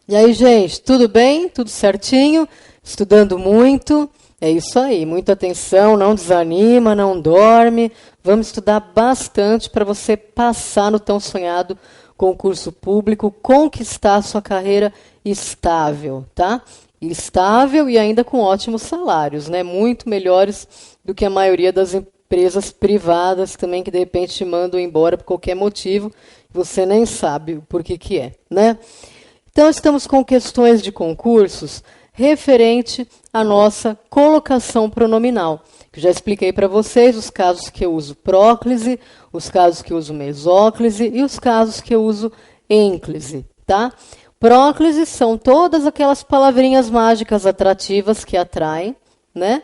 E aí, gente, tudo bem? Tudo certinho? Estudando muito? É isso aí, muita atenção, não desanima, não dorme. Vamos estudar bastante para você passar no tão sonhado concurso público, conquistar a sua carreira estável, tá? Estável e ainda com ótimos salários, né? Muito melhores do que a maioria das empresas privadas também, que de repente te mandam embora por qualquer motivo, você nem sabe por que é, né? Então, estamos com questões de concursos referente à nossa colocação pronominal. Eu já expliquei para vocês os casos que eu uso próclise, os casos que eu uso mesóclise e os casos que eu uso ênclise, tá? Próclise são todas aquelas palavrinhas mágicas atrativas que atraem, né?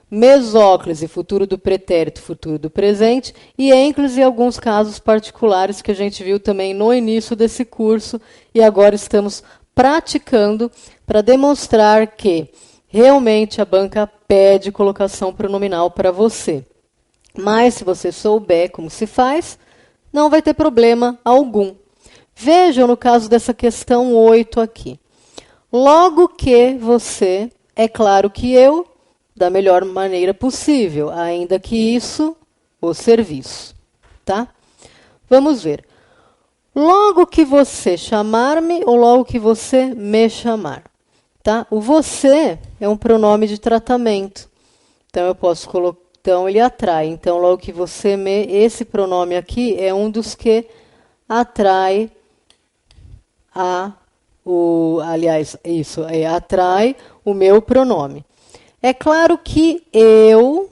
Mesóclise, futuro do pretérito, futuro do presente, e ênclise, alguns casos particulares que a gente viu também no início desse curso, e agora estamos praticando para demonstrar que realmente a banca pede colocação pronominal para você. Mas, se você souber como se faz, não vai ter problema algum. Vejam no caso dessa questão 8 aqui. Logo que você, é claro que eu, da melhor maneira possível, ainda que isso, o serviço, tá? Vamos ver. Logo que você chamar-me ou logo que você me chamar, tá? O você é um pronome de tratamento. Então eu posso colocar, então ele atrai. Então logo que você me, esse pronome aqui é um dos que atrai atrai o meu pronome. É claro que eu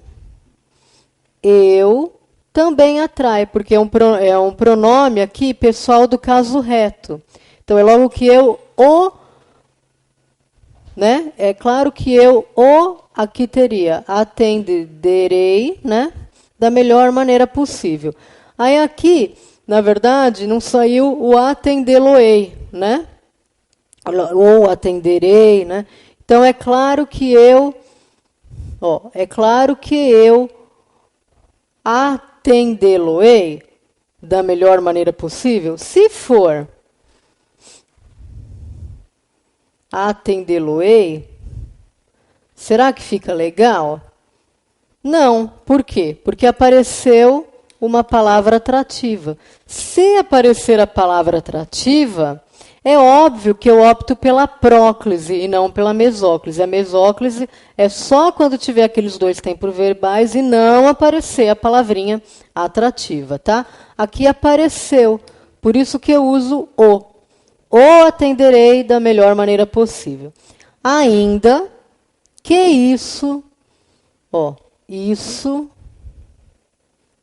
também atrai, porque é um pronome aqui pessoal do caso reto. Então, é logo que eu né? É claro que eu aqui teria atenderei, né? Da melhor maneira possível. Aí aqui, na verdade, não saiu o atendê-lo-ei, né? Ou atenderei, né? Então, é claro que eu atendê-lo-ei da melhor maneira possível. Se for atendê-lo-ei, será que fica legal? Não. Por quê? Porque apareceu uma palavra atrativa. Se aparecer a palavra atrativa, é óbvio que eu opto pela próclise e não pela mesóclise. A mesóclise é só quando tiver aqueles dois tempos verbais e não aparecer a palavrinha atrativa, tá? Aqui apareceu, por isso que eu uso o. O atenderei da melhor maneira possível. Ainda que isso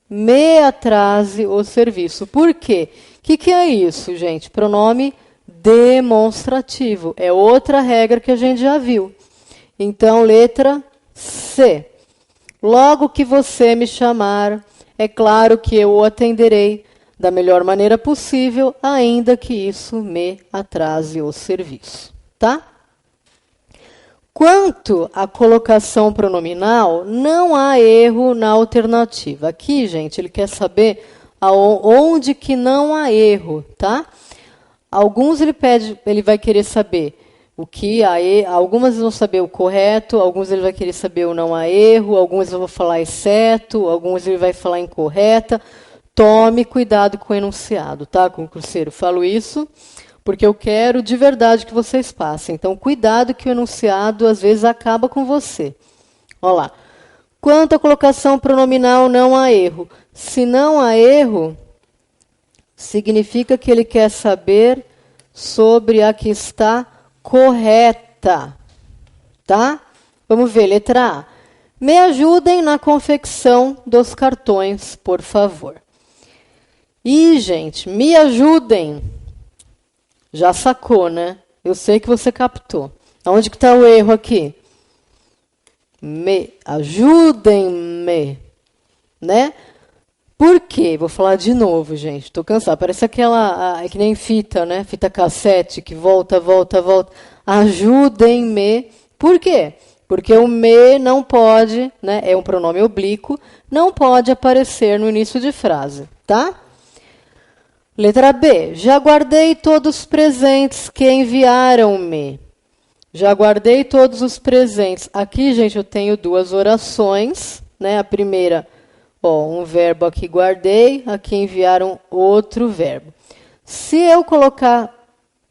me atrase o serviço. Por quê? O que é isso, gente? Pronome demonstrativo. É outra regra que a gente já viu. Então, letra C. Logo que você me chamar, é claro que eu o atenderei da melhor maneira possível, ainda que isso me atrase o serviço. Tá? Quanto à colocação pronominal, não há erro na alternativa. Aqui, gente, ele quer saber onde que não há erro, tá? Alguns ele vai querer saber o que há erro, algumas vão saber o correto, alguns ele vai querer saber o não há erro, alguns eu vou falar exceto, alguns ele vai falar incorreta. Tome cuidado com o enunciado, tá, concurseiro? Falo isso porque eu quero de verdade que vocês passem. Então, cuidado que o enunciado às vezes acaba com você. Olha lá. Quanto à colocação pronominal, não há erro. Se não há erro, significa que ele quer saber sobre a que está correta. Tá? Vamos ver, letra A. Me ajudem na confecção dos cartões, por favor. E, gente, me ajudem. Já sacou, né? Eu sei que você captou. Onde que está o erro aqui? Me ajudem-me, né? Por quê? Vou falar de novo, gente. Estou cansada. Parece aquela, que nem fita, né? Fita cassete, que volta, volta, volta. Ajudem-me. Por quê? Porque o me não pode, né? É um pronome oblíquo, não pode aparecer no início de frase, tá? Letra B. Já guardei todos os presentes que enviaram-me. Já guardei todos os presentes. Aqui, gente, eu tenho duas orações, né? A primeira, um verbo aqui, guardei. Aqui enviaram outro verbo. Se eu colocar,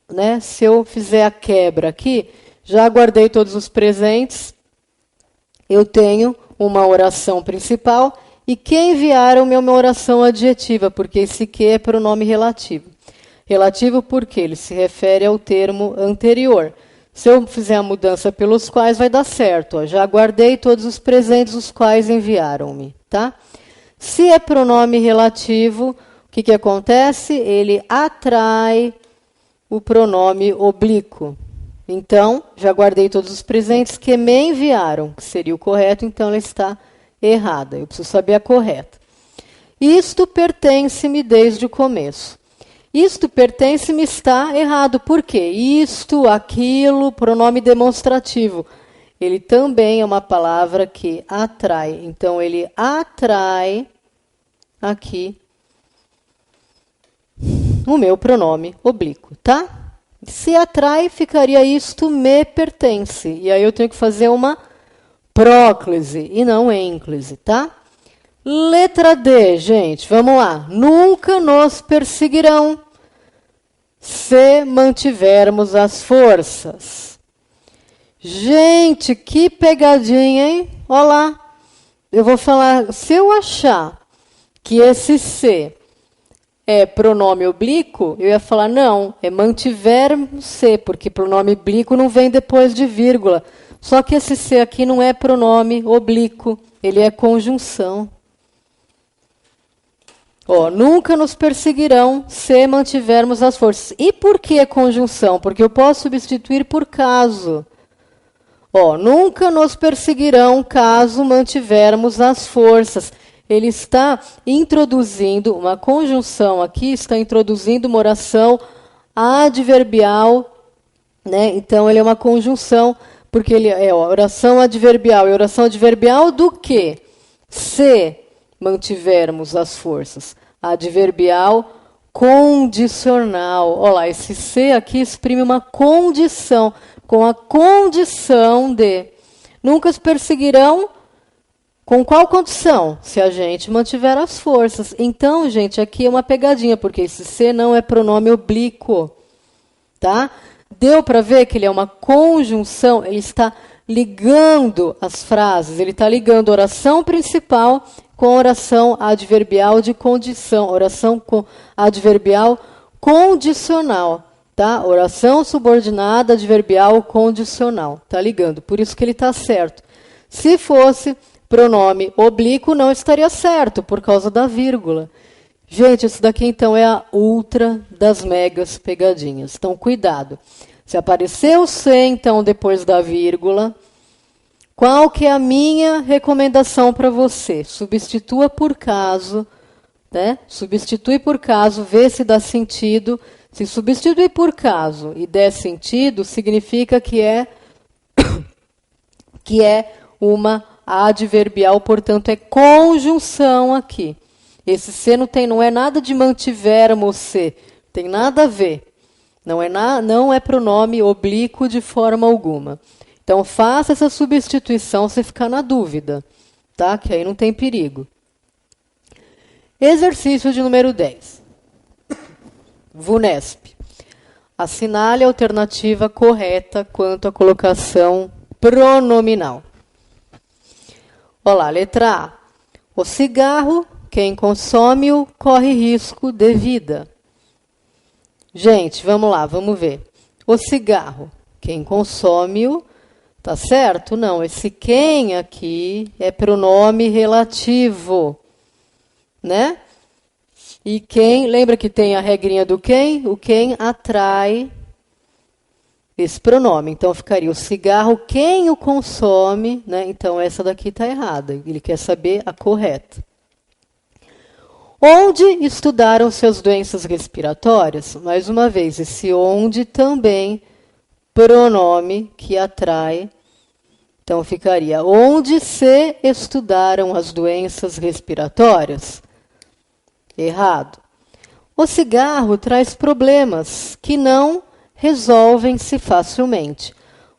né? Se eu fizer a quebra aqui, já guardei todos os presentes. Eu tenho uma oração principal. E que enviaram-me é uma oração adjetiva, porque esse que é pronome relativo. Relativo porque ele se refere ao termo anterior. Se eu fizer a mudança pelos quais, vai dar certo. Já guardei todos os presentes os quais enviaram-me. Tá? Se é pronome relativo, o que acontece? Ele atrai o pronome oblíquo. Então, já guardei todos os presentes que me enviaram, que seria o correto, então ela está errada. Eu preciso saber a correta. Isto pertence-me desde o começo. Isto pertence-me está errado. Por quê? Isto, aquilo, pronome demonstrativo. Ele também é uma palavra que atrai. Então, ele atrai aqui o meu pronome oblíquo, tá? Se atrai, ficaria isto me pertence. E aí eu tenho que fazer uma próclise e não ênclise, tá? Letra D, gente, vamos lá. Nunca nos perseguirão se mantivermos as forças. Gente, que pegadinha, hein? Olha lá. Eu vou falar, se eu achar que esse se é pronome oblíquo, eu ia falar, não, é mantivermos se, porque pronome oblíquo não vem depois de vírgula. Só que esse se aqui não é pronome oblíquo, ele é conjunção. Nunca nos perseguirão se mantivermos as forças. E por que conjunção? Porque eu posso substituir por caso. Nunca nos perseguirão caso mantivermos as forças. Ele está introduzindo uma conjunção aqui, está introduzindo uma oração adverbial, né? Então, ele é uma conjunção, porque ele é oração adverbial. E oração adverbial do quê? Se mantivermos as forças. Adverbial condicional. Olha lá, esse se aqui exprime uma condição, com a condição de. Nunca os perseguirão. Com qual condição? Se a gente mantiver as forças. Então, gente, aqui é uma pegadinha, porque esse se não é pronome oblíquo. Tá? Deu para ver que ele é uma conjunção, ele está ligando as frases, ele está ligando a oração principal com a oração adverbial de condição, oração adverbial condicional, tá? Oração subordinada adverbial condicional, tá ligando, por isso que ele está certo. Se fosse pronome oblíquo, não estaria certo, por causa da vírgula. Gente, isso daqui então é a ultra das megas pegadinhas. Então, cuidado. Se aparecer o se, então, depois da vírgula, qual que é a minha recomendação para você? Substitua por caso, né? Substitui por caso, vê se dá sentido. Se substituir por caso e der sentido, significa que é uma adverbial, portanto, é conjunção aqui. Esse se não é nada de mantivermos se, tem nada a ver. Não é pronome oblíquo de forma alguma. Então, faça essa substituição se ficar na dúvida, tá? Que aí não tem perigo. Exercício de número 10. VUNESP. Assinale a alternativa correta quanto à colocação pronominal. Olha lá, letra A. O cigarro, quem consome-o, corre risco de vida. Gente, vamos lá, vamos ver. O cigarro, quem consome-o, tá certo? Não, esse quem aqui é pronome relativo, né? E quem, lembra que tem a regrinha do quem? O quem atrai esse pronome. Então, ficaria o cigarro, quem o consome, né? Então, essa daqui está errada. Ele quer saber a correta. Onde estudaram-se as doenças respiratórias? Mais uma vez, esse onde também pronome que atrai. Então, ficaria onde se estudaram as doenças respiratórias? Errado. O cigarro traz problemas que não resolvem-se facilmente.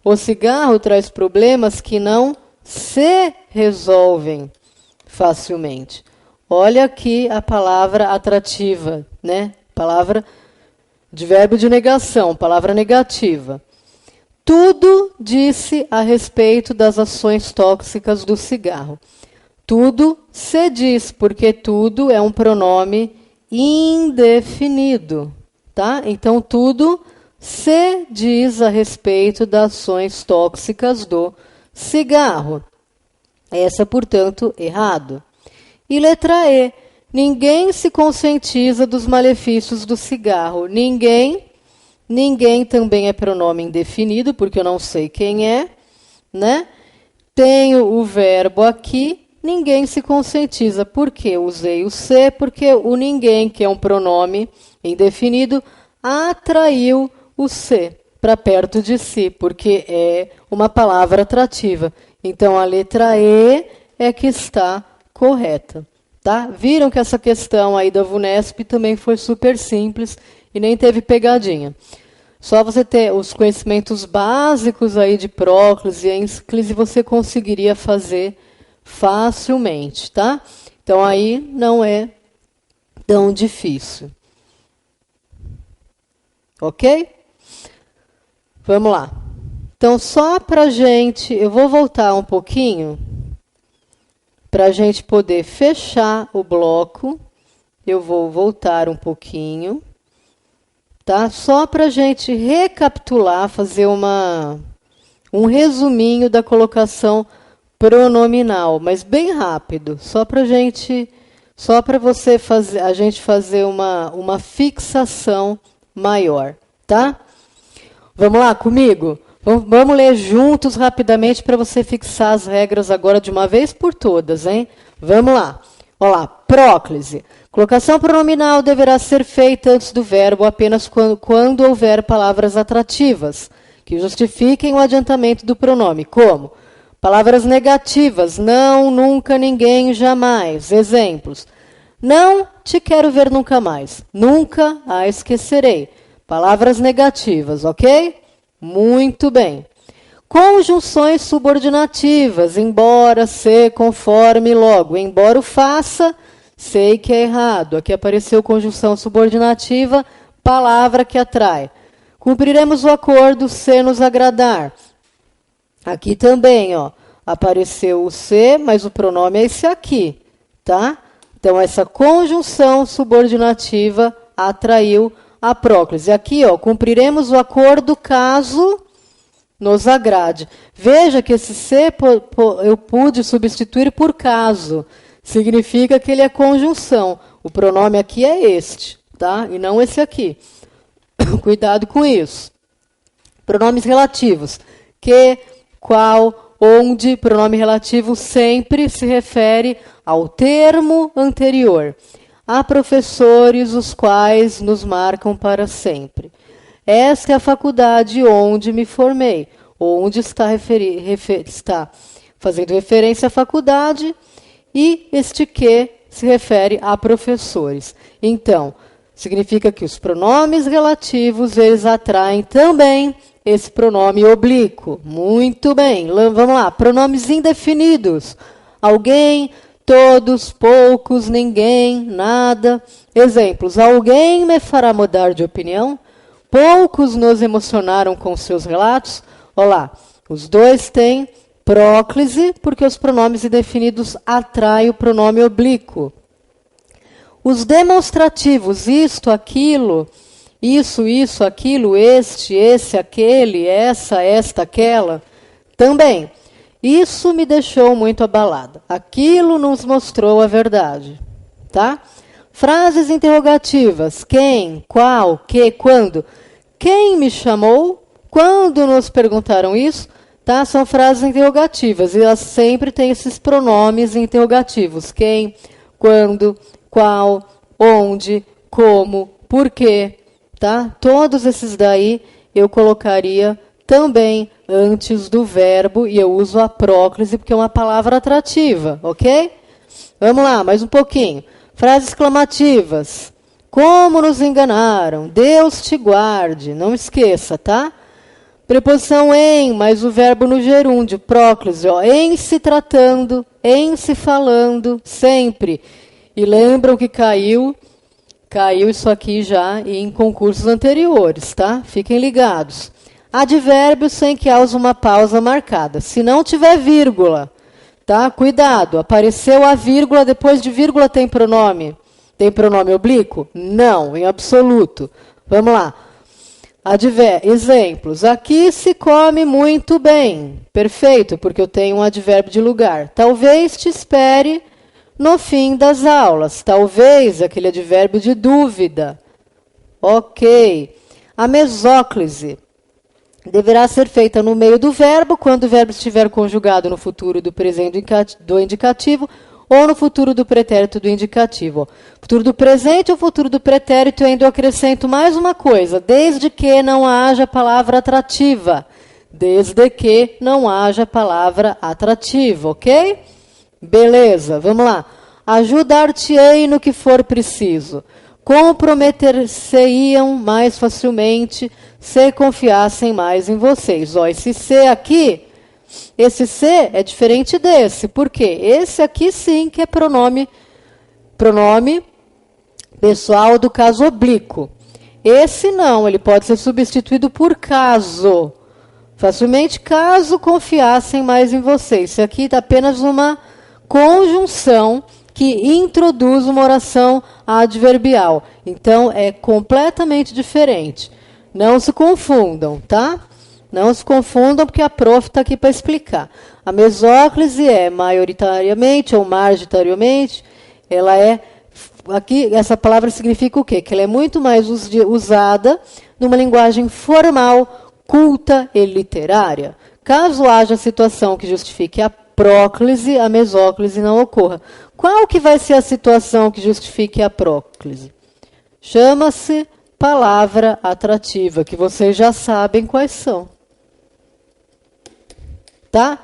O cigarro traz problemas que não se resolvem facilmente. Olha aqui a palavra atrativa, né? Palavra de verbo de negação, palavra negativa. Tudo disse a respeito das ações tóxicas do cigarro. Tudo se diz, porque tudo é um pronome indefinido, tá? Então, tudo se diz a respeito das ações tóxicas do cigarro. Essa, portanto, errado. E letra E. Ninguém se conscientiza dos malefícios do cigarro. Ninguém também é pronome indefinido, porque eu não sei quem é, né? Tenho o verbo aqui, ninguém se conscientiza. Por que eu usei o se? Porque o ninguém, que é um pronome indefinido, atraiu o se para perto de si, porque é uma palavra atrativa. Então, a letra E é que está correta. Tá? Viram que essa questão aí da VUNESP também foi super simples e nem teve pegadinha. Só você ter os conhecimentos básicos aí de próclise e ênclise você conseguiria fazer facilmente, tá? Então aí não é tão difícil. Ok? Vamos lá. Então, só para gente, eu vou voltar um pouquinho para a gente poder fechar o bloco. Eu vou voltar um pouquinho, tá? Só para a gente recapitular, fazer um resuminho da colocação pronominal, mas bem rápido, só para a gente fazer uma fixação maior, tá? Vamos lá comigo? Vamos ler juntos rapidamente para você fixar as regras agora de uma vez por todas, hein? Vamos lá. Olha lá, próclise. Colocação pronominal deverá ser feita antes do verbo apenas quando houver palavras atrativas, que justifiquem o adiantamento do pronome, como palavras negativas, não, nunca, ninguém, jamais. Exemplos. Não te quero ver nunca mais. Nunca a esquecerei. Palavras negativas, ok? Muito bem. Conjunções subordinativas, embora, se, conforme, logo. Embora o faça, sei que é errado. Aqui apareceu conjunção subordinativa, palavra que atrai. Cumpriremos o acordo se nos agradar. Aqui também, ó, apareceu o se, mas o pronome é esse aqui, tá? Então, essa conjunção subordinativa atraiu a próclise. Aqui, ó, cumpriremos o acordo caso nos agrade. Veja que esse se eu pude substituir por caso. Significa que ele é conjunção. O pronome aqui é este, tá? E não esse aqui. Cuidado com isso. Pronomes relativos. Que, qual, onde. Pronome relativo sempre se refere ao termo anterior. Há professores os quais nos marcam para sempre. Esta é a faculdade onde me formei. Onde está fazendo referência à faculdade e este que se refere a professores. Então, significa que os pronomes relativos, eles atraem também esse pronome oblíquo. Muito bem, vamos lá. Pronomes indefinidos. Alguém, todos, poucos, ninguém, nada. Exemplos. Alguém me fará mudar de opinião? Poucos nos emocionaram com seus relatos. Olá, os dois têm próclise, porque os pronomes indefinidos atraem o pronome oblíquo. Os demonstrativos, isto, aquilo, isso, aquilo, este, esse, aquele, essa, esta, aquela, também. Isso me deixou muito abalada. Aquilo nos mostrou a verdade. Tá? Frases interrogativas. Quem, qual, que, quando. Quem me chamou? Quando nos perguntaram isso? Tá? São frases interrogativas. E elas sempre têm esses pronomes interrogativos. Quem, quando, qual, onde, como, por quê. Tá? Todos esses daí eu colocaria também antes do verbo, e eu uso a próclise porque é uma palavra atrativa, ok? Vamos lá, mais um pouquinho. Frases exclamativas. Como nos enganaram. Deus te guarde. Não esqueça, tá? Preposição em, mais o verbo no gerúndio, próclise, ó, em se tratando, em se falando, sempre. E lembram que caiu isso aqui já em concursos anteriores, tá? Fiquem ligados. Advérbio sem que haja uma pausa marcada. Se não tiver vírgula, tá? Cuidado, apareceu a vírgula, depois de vírgula tem pronome. Tem pronome oblíquo? Não, em absoluto. Vamos lá. Exemplos. Aqui se come muito bem. Perfeito, porque eu tenho um advérbio de lugar. Talvez te espere no fim das aulas. Talvez, aquele advérbio de dúvida. Ok. A mesóclise deverá ser feita no meio do verbo, quando o verbo estiver conjugado no futuro do presente do indicativo, ou no futuro do pretérito do indicativo. Futuro do presente ou futuro do pretérito, eu ainda acrescento mais uma coisa, desde que não haja palavra atrativa. Desde que não haja palavra atrativa, ok? Beleza, vamos lá. Ajudar-te-ei no que for preciso. Comprometer-se-iam mais facilmente se confiassem mais em vocês. Ó, esse se aqui... Esse se é diferente desse. Por quê? Esse aqui sim que é pronome pessoal do caso oblíquo. Esse não, ele pode ser substituído por caso. Facilmente, caso confiassem mais em vocês. Isso aqui é apenas uma conjunção que introduz uma oração adverbial. Então, é completamente diferente. Não se confundam, tá? Não se confundam, porque a prof está aqui para explicar. A mesóclise é maioritariamente ou margitariamente, ela é... Aqui, essa palavra significa o quê? Que ela é muito mais usada numa linguagem formal, culta e literária. Caso haja situação que justifique a próclise, a mesóclise não ocorra. Qual que vai ser a situação que justifique a próclise? Chama-se palavra atrativa, que vocês já sabem quais são. Tá?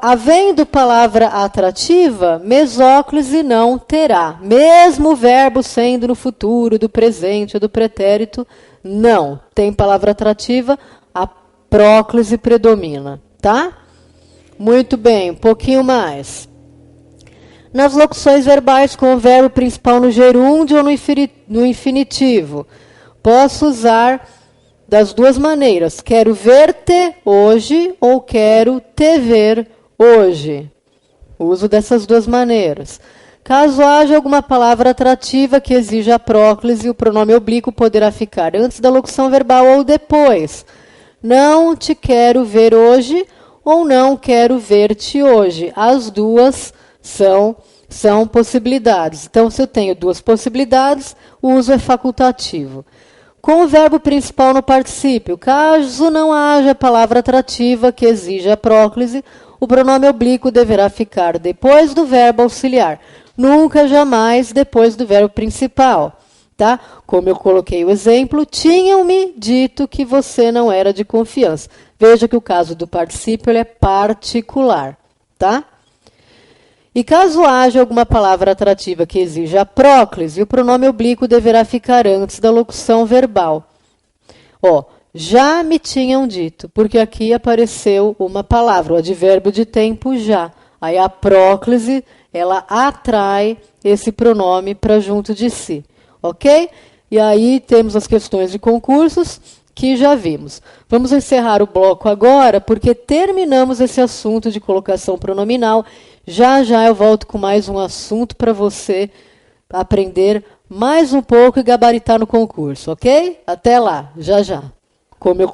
Havendo palavra atrativa, mesóclise não terá. Mesmo o verbo sendo no futuro, do presente ou do pretérito, não. Tem palavra atrativa, a próclise predomina. Tá? Muito bem, um pouquinho mais. Nas locuções verbais com o verbo principal no gerúndio ou no infinitivo, posso usar das duas maneiras. Quero ver-te hoje ou quero te ver hoje. Uso dessas duas maneiras. Caso haja alguma palavra atrativa que exija a próclise, o pronome oblíquo poderá ficar antes da locução verbal ou depois. Não te quero ver hoje ou não quero ver-te hoje. As duas são possibilidades. Então, se eu tenho duas possibilidades, o uso é facultativo. Com o verbo principal no particípio, caso não haja palavra atrativa que exija a próclise, o pronome oblíquo deverá ficar depois do verbo auxiliar, nunca, jamais depois do verbo principal. Tá? Como eu coloquei o exemplo, tinham-me dito que você não era de confiança. Veja que o caso do particípio ele é particular. Tá? E caso haja alguma palavra atrativa que exija a próclise, o pronome oblíquo deverá ficar antes da locução verbal. Ó, já me tinham dito, porque aqui apareceu uma palavra, o advérbio de tempo já. Aí a próclise, ela atrai esse pronome para junto de si, ok? E aí temos as questões de concursos que já vimos. Vamos encerrar o bloco agora, porque terminamos esse assunto de colocação pronominal. Já já eu volto com mais um assunto para você aprender mais um pouco e gabaritar no concurso, ok? Até lá, já já. Como eu